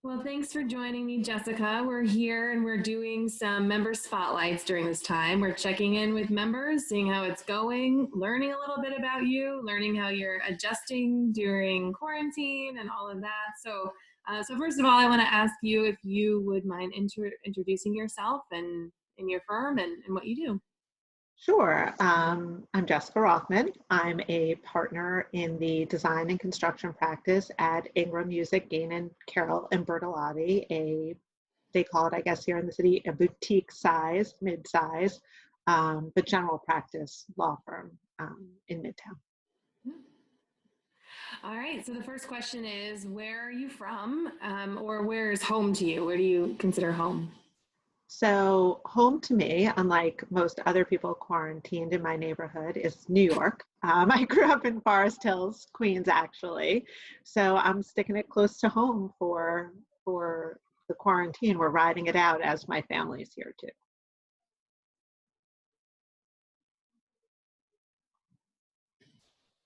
Well, thanks for joining me, Jessica. We're here and we're doing some member spotlights during this time. We're checking in with members, seeing how it's going, learning a little bit about you, learning how you're adjusting during quarantine and all of that. So first of all, I want to ask you if you would mind introducing yourself and your firm and what you do. Sure. I'm Jessica Rothman. I'm a partner in the design and construction practice at Ingram, Yuzek, Gainen, Carroll, and Bertolotti. They call it, I guess, here in the city, a boutique size, mid-size, but general practice law firm in Midtown. All right. So the first question is, where are you from, or where is home to you? Where do you consider home? So home to me, unlike most other people quarantined in my neighborhood, is New York. I grew up in Forest Hills, Queens, actually. So I'm sticking it close to home for the quarantine. We're riding it out as my family's here too.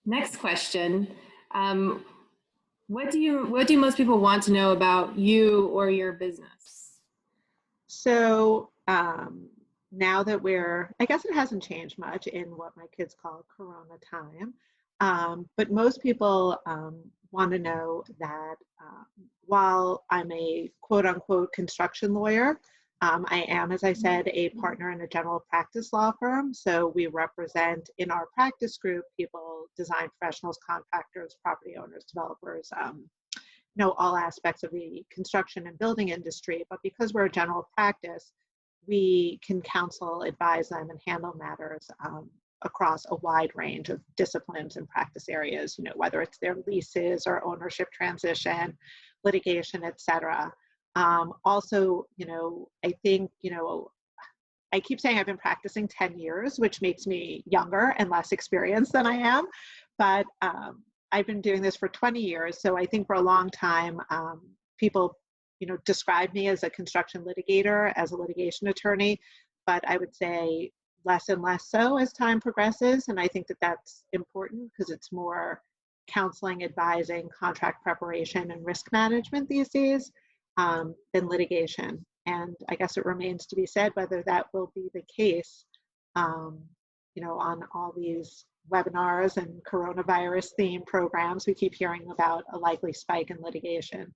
Next question. Um, what do most people want to know about you or your business? So now that I guess it hasn't changed much in what my kids call Corona time, but most people want to know that while I'm a quote unquote construction lawyer, I am, as I said, a partner in a general practice law firm. So we represent in our practice group people, design professionals, contractors, property owners, developers, know all aspects of the construction and building industry, but because we're a general practice, we can counsel, advise them, and handle matters across a wide range of disciplines and practice areas, whether it's their leases or ownership transition, litigation, et cetera. Also, I think, I keep saying I've been practicing 10 years, which makes me younger and less experienced than I am, but I've been doing this for 20 years, so I think for a long time, people, describe me as a construction litigator, as a litigation attorney, but I would say less and less so as time progresses, and I think that that's important because it's more counseling, advising, contract preparation, and risk management these days than litigation. And I guess it remains to be said whether that will be the case, on all these webinars and coronavirus themed programs. We keep hearing about a likely spike in litigation,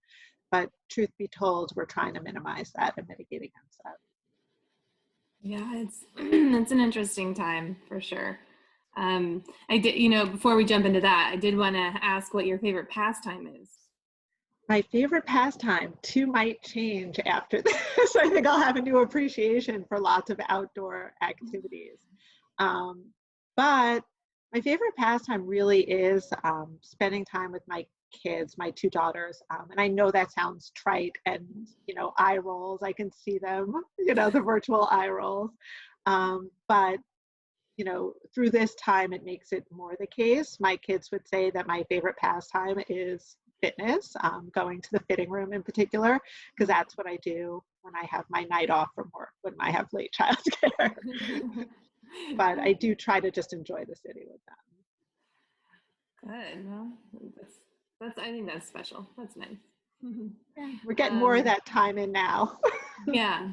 but truth be told, we're trying to minimize that and mitigate against that. Yeah, it's it's an interesting time for sure. I did, before we jump into that, I did want to ask what your favorite pastime is. My favorite pastime, too, might change after this. I think I'll have a new appreciation for lots of outdoor activities. But my favorite pastime really is spending time with my kids, my two daughters. And I know that sounds trite and, eye rolls. I can see them, the virtual eye rolls. But, through this time, it makes it more the case. My kids would say that my favorite pastime is fitness, going to the fitting room in particular, because that's what I do when I have my night off from work, when I have late childcare. But I do try to just enjoy the city with them. Good. Well, that's I think that's special. That's nice. We're getting more of that time in now. Yeah.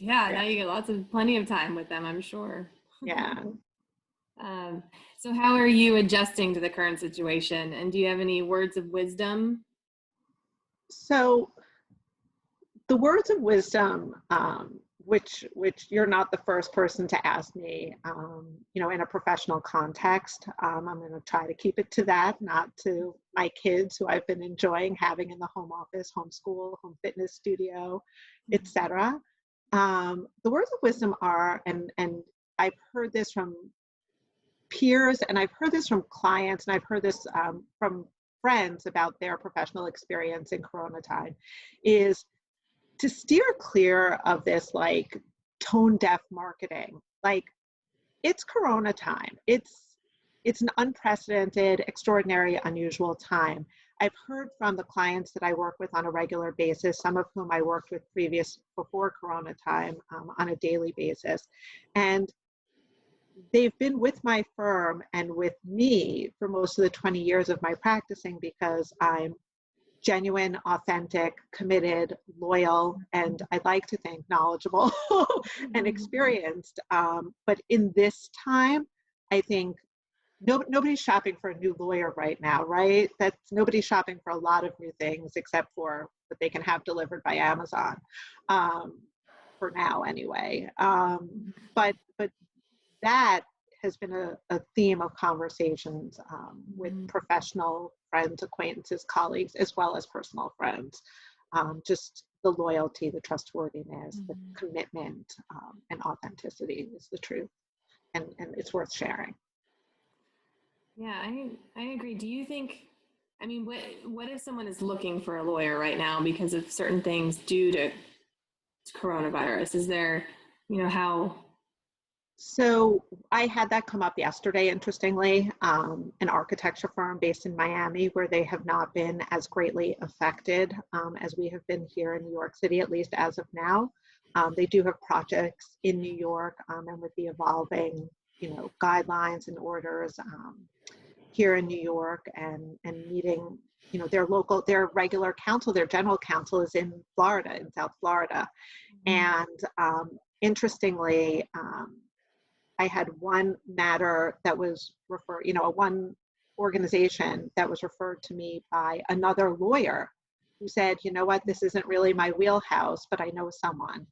Now you get plenty of time with them, I'm sure. Yeah. So how are you adjusting to the current situation? And do you have any words of wisdom? So the words of wisdom, which you're not the first person to ask me, in a professional context. I'm going to try to keep it to that, not to my kids who I've been enjoying having in the home office, homeschool, home fitness studio, etc. The words of wisdom are, and I've heard this from peers, and I've heard this from clients, and I've heard this from friends about their professional experience in Corona time, is to steer clear of this like tone deaf marketing. Like, it's Corona time. It's an unprecedented, extraordinary, unusual time. I've heard from the clients that I work with on a regular basis, some of whom I worked with before Corona time on a daily basis. And they've been with my firm and with me for most of the 20 years of my practicing because I'm genuine, authentic, committed, loyal, and I'd like to think knowledgeable and experienced. But in this time, I think nobody's shopping for a new lawyer right now, right? That's nobody's shopping for a lot of new things except for what they can have delivered by Amazon, for now anyway. But that has been a theme of conversations with professional friends, acquaintances, colleagues, as well as personal friends. Just the loyalty, the trustworthiness, the commitment, and authenticity is the truth, and it's worth sharing. Yeah, I agree. Do you think, I mean, what if someone is looking for a lawyer right now because of certain things due to coronavirus? Is there, how? So I had that come up yesterday, interestingly, an architecture firm based in Miami, where they have not been as greatly affected as we have been here in New York City, at least as of now. They do have projects in New York, and with the evolving, guidelines and orders here in New York, and meeting, their regular counsel, their general counsel is in Florida, in South Florida. And interestingly, I had one matter that was referred, one organization that was referred to me by another lawyer who said, you know what, this isn't really my wheelhouse, but I know someone,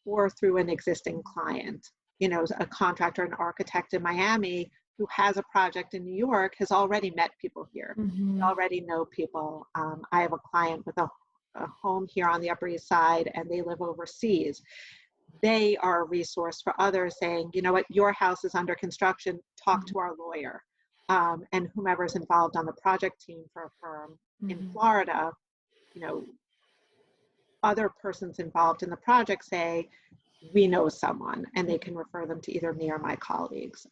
or through an existing client, a contractor, an architect in Miami who has a project in New York has already met people here. They already know people. I have a client with a home here on the Upper East Side, and they live overseas. They are a resource for others, saying, you know what, your house is under construction, talk to our lawyer. And whomever's involved on the project team for a firm in Florida, other persons involved in the project say, we know someone, and they can refer them to either me or my colleagues.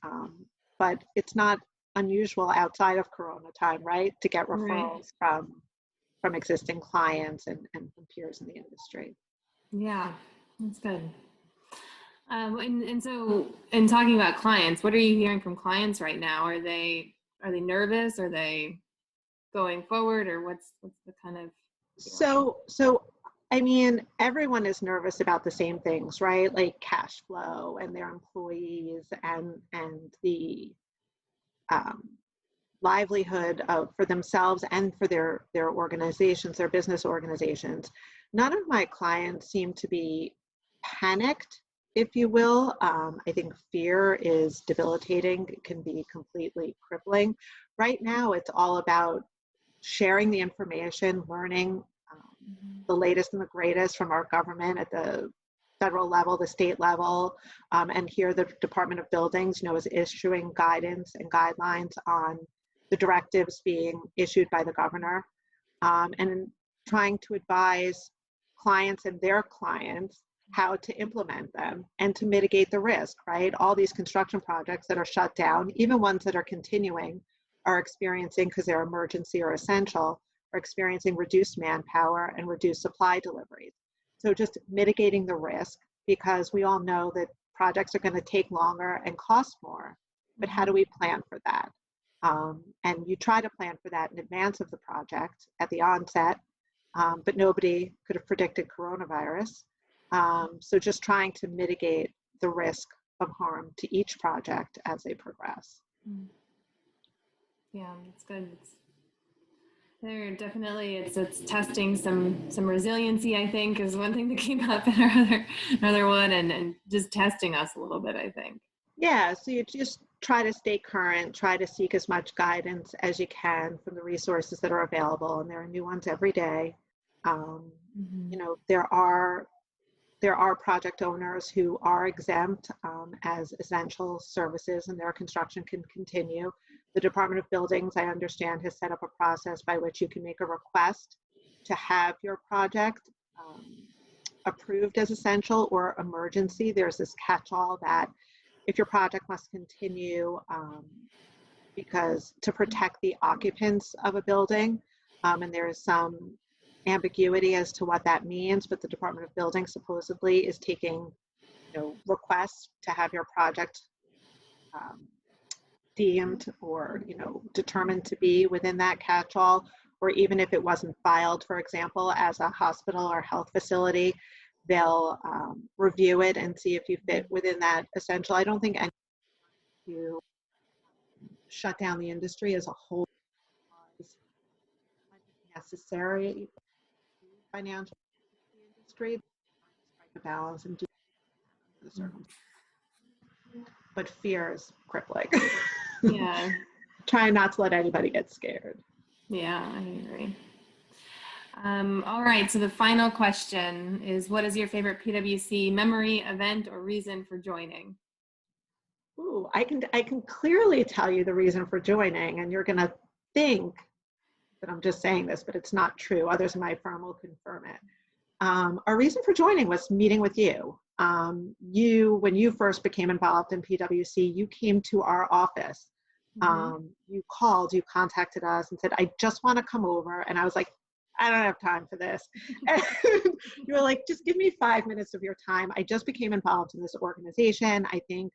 But it's not unusual outside of Corona time, right, to get referrals from existing clients and from peers in the industry. Yeah, that's good. And so, in talking about clients, what are you hearing from clients right now? Are they nervous? Are they going forward, or what's the kind of? So I mean, everyone is nervous about the same things, right? Like cash flow and their employees, and the livelihood for themselves and for their organizations, their business organizations. None of my clients seem to be panicked, if you will. I think fear is debilitating. It can be completely crippling. Right now, it's all about sharing the information, learning the latest and the greatest from our government at the federal level, the state level, and here the Department of Buildings, is issuing guidance and guidelines on the directives being issued by the governor, and trying to advise clients and their clients how to implement them and to mitigate the risk, right? All these construction projects that are shut down, even ones that are continuing, are experiencing, because they're emergency or essential, are experiencing reduced manpower and reduced supply deliveries. So just mitigating the risk, because we all know that projects are going to take longer and cost more, but how do we plan for that? And you try to plan for that in advance of the project at the onset, but nobody could have predicted coronavirus. So just trying to mitigate the risk of harm to each project as they progress. Yeah, it's good. They're definitely, it's testing some resiliency, I think, is one thing that came up in our other one, and just testing us a little bit, I think. Yeah, so you just try to stay current, try to seek as much guidance as you can from the resources that are available, and there are new ones every day. There are project owners who are exempt as essential services, and their construction can continue. The Department of Buildings, I understand, has set up a process by which you can make a request to have your project approved as essential or emergency. There's this catch-all that if your project must continue because to protect the occupants of a building, and there is some ambiguity as to what that means, but the Department of Buildings supposedly is taking, requests to have your project deemed or, determined to be within that catch-all or even if it wasn't filed, for example, as a hospital or health facility, they'll review it and see if you fit within that essential. I don't think any to shut down the industry as a whole is necessary financial industry, strike a balance and do the circumstances. But fear is crippling. Yeah. Try not to let anybody get scared. Yeah, I agree. All right, so the final question is, what is your favorite PWC memory, event, or reason for joining? Ooh, I can clearly tell you the reason for joining, and you're gonna think that I'm just saying this, but it's not true. Others in my firm will confirm it. Our reason for joining was meeting with you. When you first became involved in PWC, you came to our office. You called, you contacted us and said, I just want to come over. And I was like, I don't have time for this. And you were like, just give me 5 minutes of your time. I just became involved in this organization. I think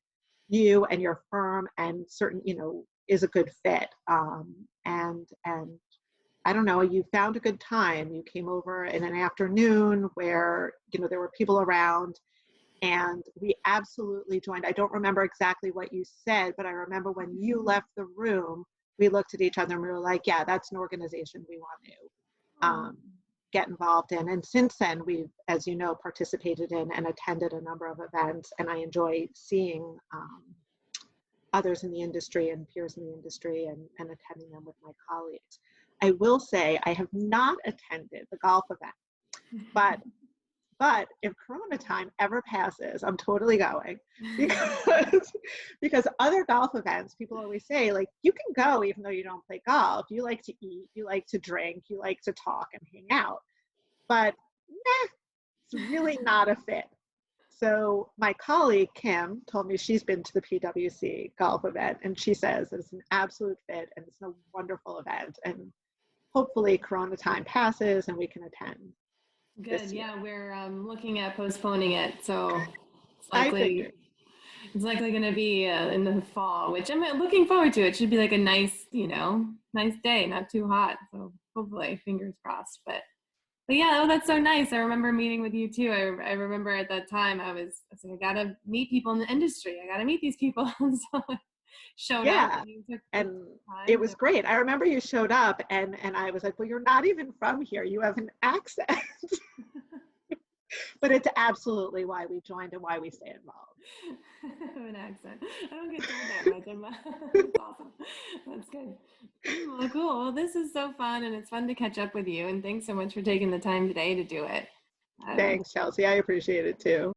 you and your firm and certain, is a good fit. And I don't know, you found a good time. You came over in an afternoon where, there were people around, and we absolutely joined. I don't remember exactly what you said, but I remember when you left the room, we looked at each other and we were like, yeah, that's an organization we want to get involved in. And since then, we've, as you know, participated in and attended a number of events, and I enjoy seeing others in the industry and peers in the industry and attending them with my colleagues. I will say I have not attended the golf event, but if Corona time ever passes, I'm totally going, because other golf events, people always say, like, you can go even though you don't play golf. You like to eat, you like to drink, you like to talk and hang out, but it's really not a fit. So my colleague, Kim, told me she's been to the PWC golf event, and she says it's an absolute fit and it's a wonderful event. And hopefully Corona time passes and we can attend. Good. Yeah, we're looking at postponing it. So it's likely going to be in the fall, which I'm looking forward to. It should be like a nice, nice day, not too hot. So hopefully, fingers crossed. But yeah, that's so nice. I remember meeting with you too. I remember at that time I was like, I gotta meet people in the industry. I gotta meet these people. So I showed up. And it was great. I remember you showed up and I was like, well, you're not even from here. You have an accent. But it's absolutely why we joined and why we stay involved. I have an accent. I don't get told that much. That's awesome. That's good. Well, cool. Well, this is so fun, and it's fun to catch up with you. And thanks so much for taking the time today to do it. Thanks, Chelsea. I appreciate it too.